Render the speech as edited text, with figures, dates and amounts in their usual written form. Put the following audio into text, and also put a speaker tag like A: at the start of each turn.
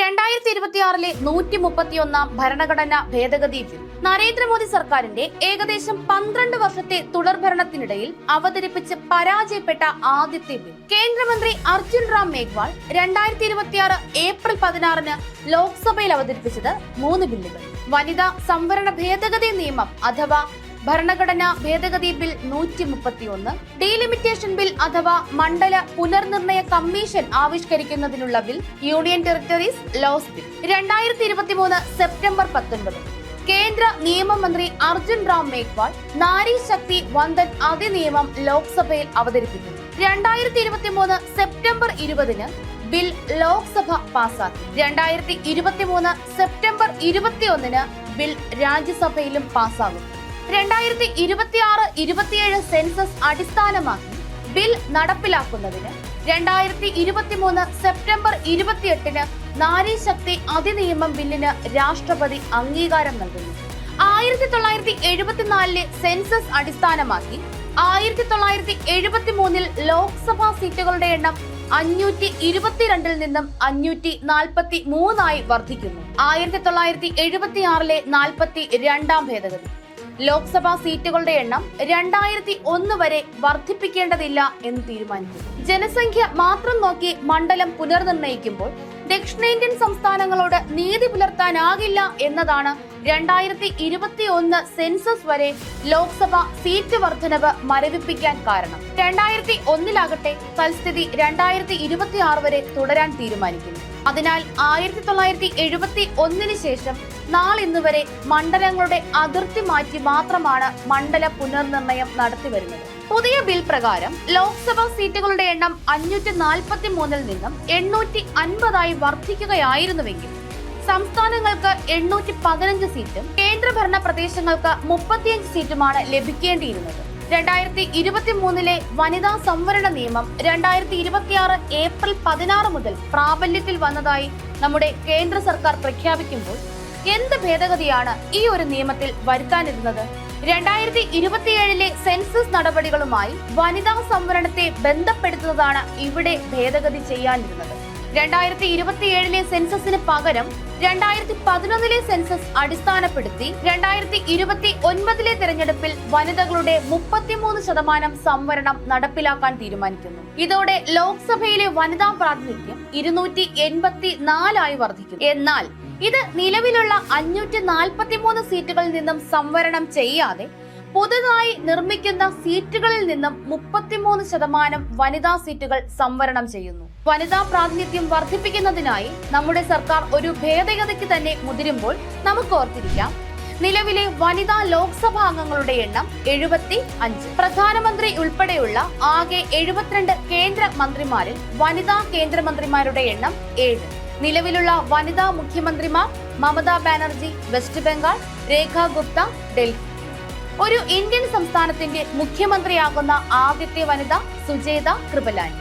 A: 2026 131 ഭരണഘടനാ ഭേദഗതി ബിൽ നരേന്ദ്രമോദി സർക്കാരിന്റെ ഏകദേശം 12 വർഷത്തെ തുടർഭരണത്തിനിടയിൽ അവതരിപ്പിച്ച് പരാജയപ്പെട്ട ആദ്യത്തെ ബിൽ. കേന്ദ്രമന്ത്രി അർജുൻ റാം മേഘ്വാൾ 2026 ഏപ്രിൽ 16 ലോക്സഭയിൽ അവതരിപ്പിച്ചത് 3 ബില്ലുകൾ. വനിതാ സംവരണ ഭേദഗതി നിയമം അഥവാ ഭരണഘടനാ ഭേദഗതി ബിൽ 131, ഡീലിമിറ്റേഷൻ ബിൽ അഥവാ മണ്ഡല പുനർനിർണയ കമ്മീഷൻ ആവിഷ്കരിക്കുന്നതിനുള്ള bill, union territories laws bill. 2023 September 19 കേന്ദ്ര നിയമമന്ത്രി അർജുൻ റാം മേഘ്വാൾ നാരി ശക്തി വന്ദൻ അതിനിയമം ലോക്സഭയിൽ അവതരിപ്പിക്കുന്നു. 2023 സെപ്റ്റംബർ 20 ബിൽ ലോക്സഭ പാസാക്കി. 2023 സെപ്റ്റംബർ 21 ബിൽ രാജ്യസഭയിലും പാസ്സാകും. 2026-27 സെൻസസ് അടിസ്ഥാനമാക്കി ബിൽ നടപ്പിലാക്കുന്നതിന് 2023 സെപ്റ്റംബർ 28 നാരി ശക്തി അതിനിയമം ബില്ലിന് രാഷ്ട്രപതി അംഗീകാരം നൽകുന്നു. 1974 സെൻസസ് അടിസ്ഥാനമാക്കി 1973 ലോക്സഭാ സീറ്റുകളുടെ എണ്ണം 522 നിന്നും 543 വർദ്ധിക്കുന്നു. 1976 42 ഭേദഗതി ലോക്സഭാ സീറ്റുകളുടെ എണ്ണം 2001 വരെ വർദ്ധിപ്പിക്കേണ്ടതില്ല എന്ന് തീരുമാനിച്ചു. ജനസംഖ്യ മാത്രം നോക്കി മണ്ഡലം പുനർനിർണയിക്കുമ്പോൾ ദക്ഷിണേന്ത്യൻ സംസ്ഥാനങ്ങളോട് നീതി പുലർത്താനാകില്ല എന്നതാണ് 2021 സെൻസസ് വരെ ലോക്സഭ സീറ്റ് വർധനവ് മരവിപ്പിക്കാൻ കാരണം. 2001 തൽസ്ഥിതി 2026 വരെ തുടരാൻ തീരുമാനിക്കുന്നു. അതിനാൽ 1971 ശേഷം നാളിന്ന് വരെ മണ്ഡലങ്ങളുടെ അതിർത്തി മാറ്റി മാത്രമാണ് മണ്ഡല പുനർനിർണയം നടത്തിവരുന്നത്. പുതിയ ബിൽ പ്രകാരം ലോക്സഭാ സീറ്റുകളുടെ എണ്ണം 543 നിന്നും 850 വർദ്ധിക്കുകയായിരുന്നുവെങ്കിൽ സംസ്ഥാനങ്ങൾക്ക് 815 സീറ്റും കേന്ദ്രഭരണ പ്രദേശങ്ങൾക്ക് 35 സീറ്റുമാണ് ലഭിക്കേണ്ടിയിരുന്നത്. 2023 വനിതാ സംവരണ നിയമം 2026 ഏപ്രിൽ 16 മുതൽ പ്രാബല്യത്തിൽ വന്നതായി നമ്മുടെ കേന്ദ്ര സർക്കാർ പ്രഖ്യാപിക്കുമ്പോൾ എന്ത് ഭേദഗതിയാണ് ഈ ഒരു നിയമത്തിൽ വരുത്താനിരുന്നത്? 2027 സെൻസസ് നടപടികളുമായി വനിതാ സംവരണത്തെ ബന്ധപ്പെടുത്തുന്നതാണ് ഇവിടെ ഭേദഗതി ചെയ്യാനിരുന്നത്. 2027 സെൻസസിന് പകരം 2011 സെൻസസ് അടിസ്ഥാനപ്പെടുത്തി 2029 തെരഞ്ഞെടുപ്പിൽ വനിതകളുടെ 33% സംവരണം നടപ്പിലാക്കാൻ തീരുമാനിക്കുന്നു. ഇതോടെ ലോക്സഭയിലെ വനിതാ പ്രാതിനിധ്യം 284 വർദ്ധിക്കും. എന്നാൽ ഇത് നിലവിലുള്ള 543 സീറ്റുകളിൽ നിന്നും സംവരണം ചെയ്യാതെ പുതുതായി നിർമ്മിക്കുന്ന സീറ്റുകളിൽ നിന്നും 33% വനിതാ സീറ്റുകൾ സംവരണം ചെയ്യുന്നു. വനിതാ പ്രാതിനിധ്യം വർദ്ധിപ്പിക്കുന്നതിനായി നമ്മുടെ സർക്കാർ ഒരു ഭേദഗതിക്ക് തന്നെ മുതിരുമ്പോൾ നമുക്ക് ഓർത്തിരിക്കാം, നിലവിലെ വനിതാ ലോക്സഭാ അംഗങ്ങളുടെ എണ്ണം 75. പ്രധാനമന്ത്രി ഉൾപ്പെടെയുള്ള ആകെ 72 കേന്ദ്ര മന്ത്രിമാരിൽ വനിതാ കേന്ദ്രമന്ത്രിമാരുടെ എണ്ണം 7. നിലവിലുള്ള വനിതാ മുഖ്യമന്ത്രിമാർ മമതാ ബാനർജി വെസ്റ്റ് ബംഗാൾ, രേഖ ഗുപ്ത ഡൽഹി. ഒരു ഇന്ത്യൻ സംസ്ഥാനത്തിന്റെ മുഖ്യമന്ത്രിയാകുന്ന ആദ്യത്തെ വനിത സുജേത കൃപലാനി.